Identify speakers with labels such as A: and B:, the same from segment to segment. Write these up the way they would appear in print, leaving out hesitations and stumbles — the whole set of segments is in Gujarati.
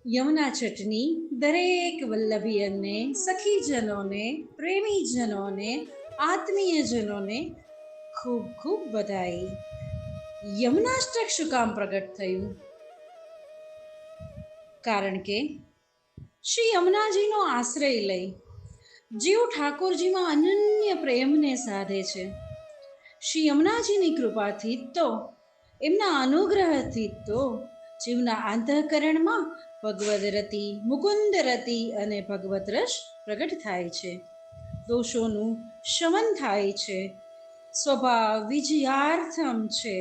A: યમુના છઠની દરેક વલ્લભીયને, સખીજનોને, પ્રેમીજનોને, આત્મીયજનોને ખૂબ ખૂબ બધાઈ. યમુનાષ્ટક શું કામ પ્રગટ થયું? કારણ કે શ્રી યમુનાજીનો આશ્રય લઈ જીવ ઠાકોરજીમાં અનન્ય પ્રેમને સાધે છે. શ્રી યમુનાજીની કૃપાથી તો, એમના અનુગ્રહથી તો જીવના અંતઃકરણમાં ભગવદ રતિ, મુકુંદ રતિ અને ભગવત રસ પ્રગટ થાય છે. દોષોનું શમન થાય છે. સ્વભાવ વિજયાર્થમ છે.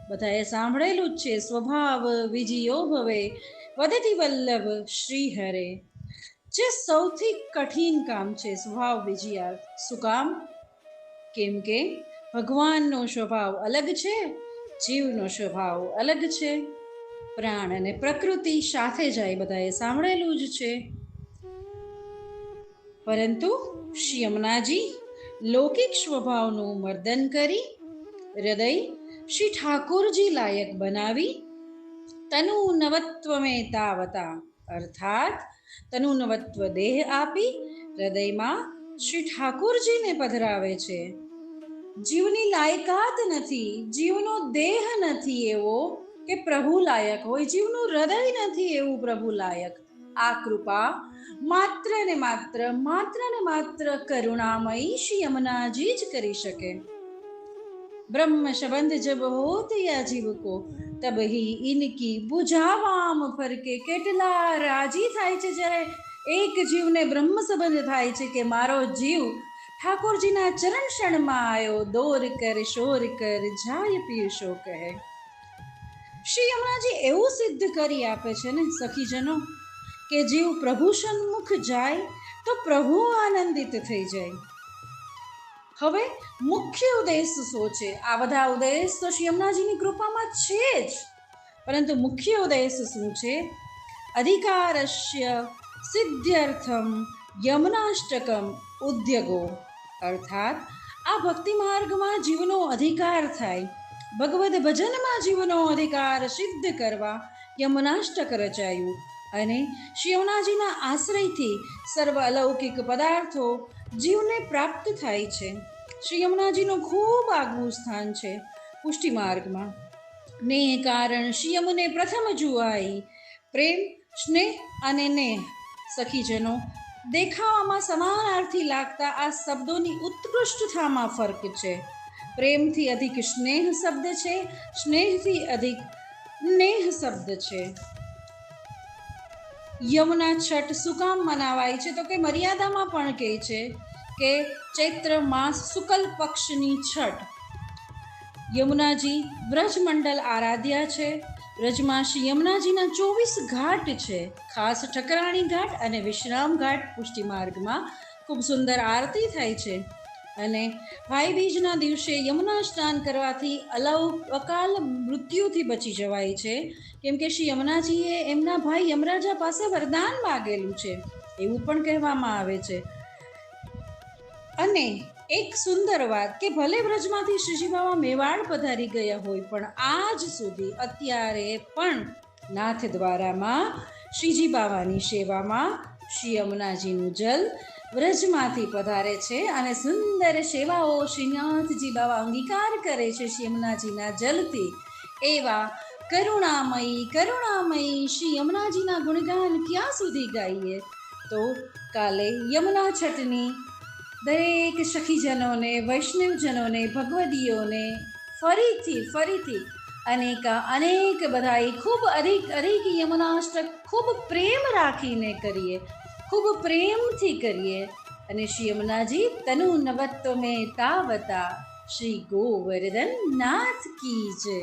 A: બધાએ સાંભળેલું જ છે, સ્વભાવ વિજયો ભવે વદતિ વલ્લભ શ્રી હરે. જે સૌથી કઠિન કામ છે સ્વભાવ વિજયાર્થ. શું કામ? કેમ કે ભગવાનનો સ્વભાવ અલગ છે, જીવનો સ્વભાવ અલગ છે. પ્રાણ અને પ્રકૃતિ સાથે જાય, બધાએ સાંભળેલું જ છે. પરંતુ શ્રી યમુનાજી લૌકિક સ્વભાવનું મર્દન કરી હૃદય શ્રી ઠાકોરજી લાયક બનાવી તનુ નવત્વમે તાવતા, અર્થાત તનુ નવત્વ દેહ આપી હૃદયમાં શ્રી ઠાકોરજીને પધરાવે છે. જીવની લાયકાત નથી, જીવનો દેહ નથી એવો કે પ્રભુ લાયક હોય, જીવનું હૃદય નથી એવું પ્રભુ લાયક. આ કૃપા માત્ર ને માત્ર કરુણામયી શ્રી યમુનાજી જ કરી શકે. બ્રહ્મ સંબંધ જબ હોત યા જીવ કો, તબ હી ઇનકી બુઝાવામ ફરકે. કેટલા રાજી થાય છે જ્યારે એક જીવને બ્રહ્મ સંબંધ થાય છે કે મારો જીવ ઠાકોરજીના ચરણ ક્ષણમાં આવ્યો. દોર કર શોર કર જાય પિયુષો કહે. શ્રી યમુનાજી એવું સિદ્ધ કરી આપે છે ને સખીજનો, કે જીવ પ્રભુ સન્મુખ જાય તો પ્રભુ આનંદિત થઈ જાય. હવે મુખ્ય ઉદ્દેશ શું છે? આ બધા ઉદ્દેશ તો શ્રી યમુનાજીની કૃપામાં છે જ, પરંતુ મુખ્ય ઉદ્દેશ શું છે? અધિકારસ્ય સિદ્ધ્યર્થમ યમુનાષ્ટકમ ઉદ્યગો, અર્થાત આ ભક્તિ માર્ગમાં જીવનો અધિકાર થાય, ભગવદ ભજનમાં જીવનો અધિકાર સિદ્ધ કરવા યમુનાષ્ટક રચાયું. અને શ્રી યમુનાજીના આશ્રયથી સર્વ અલૌકિક પદાર્થો જીવને પ્રાપ્ત થાય છે. શ્રી યમુનાજીનું ખૂબ આગવું સ્થાન છે પુષ્ટિ માર્ગમાં. ને કારણ શ્રી યમુને પ્રથમ જુઆઈ. પ્રેમ, સ્નેહ અને નેહ સખીજનો, દેખાવામાં સમાનાર્થી લાગતા આ શબ્દોની ઉત્કૃષ્ટતામાં ફર્ક છે. પ્રેમથી અધિક સ્નેહ શબ્દ છે, સ્નેહથી અધિક નેહ શબ્દ છે. યમુના છઠ શું કામ મનાવાય છે? તો કે મર્યાદામાં પણ કહે છે કે ચૈત્ર માસ શુક્લ પક્ષની છઠ. યમુનાજી વ્રજમંડલ આરાધ્યા છે. વ્રજમાં શ્રી યમુનાજીના 24 ઘાટ છે, ખાસ ઠકરાણી ઘાટ અને વિશ્રામ ઘાટ. પુષ્ટિ માર્ગમાં ખૂબ સુંદર આરતી થાય છે. અને ભાઈ બીજના દિવસે યમુના સ્નાન કરવાથી અકાલ મૃત્યુથી બચી જવાય છે, કેમ કે શ્રી યમુનાજીએ એમના ભાઈ યમરાજા પાસે વરદાન માગેલું છે એવું પણ કહેવામાં આવે છે. અને એક સુંદર વાત કે ભલે વ્રજમાંથી શ્રીજી બાબા મેવાડ પધારી ગયા હોય, પણ આજ સુધી અત્યારે પણ નાથ દ્વારામાં શ્રીજી બાબાની સેવામાં શ્રી યમુનાજીનું જલ વ્રજમાંથી પધારે છે અને સુંદર સેવાઓ શ્રીનાથજી બાબા અંગીકાર કરે છે શ્રી યમુનાજીના જલથી. એવા કરુણામયી શ્રી યમુનાજીના ગુણગાન ક્યાં સુધી ગાઈએ? તો કાલે યમુના છઠની દરેક સખીજનોને, વૈષ્ણવજનોને, ભગવદીઓને ફરીથી અનેક બધાઈ ખૂબ અધિક યમુનાષ્ટક ખૂબ પ્રેમ રાખીને કરીએ, ખૂબ પ્રેમથી કરીએ. અને શ્રી યમુનાજી તનુ નવત્વ મેં તાવતા. શ્રી ગોવર્ધન નાથ કી જય.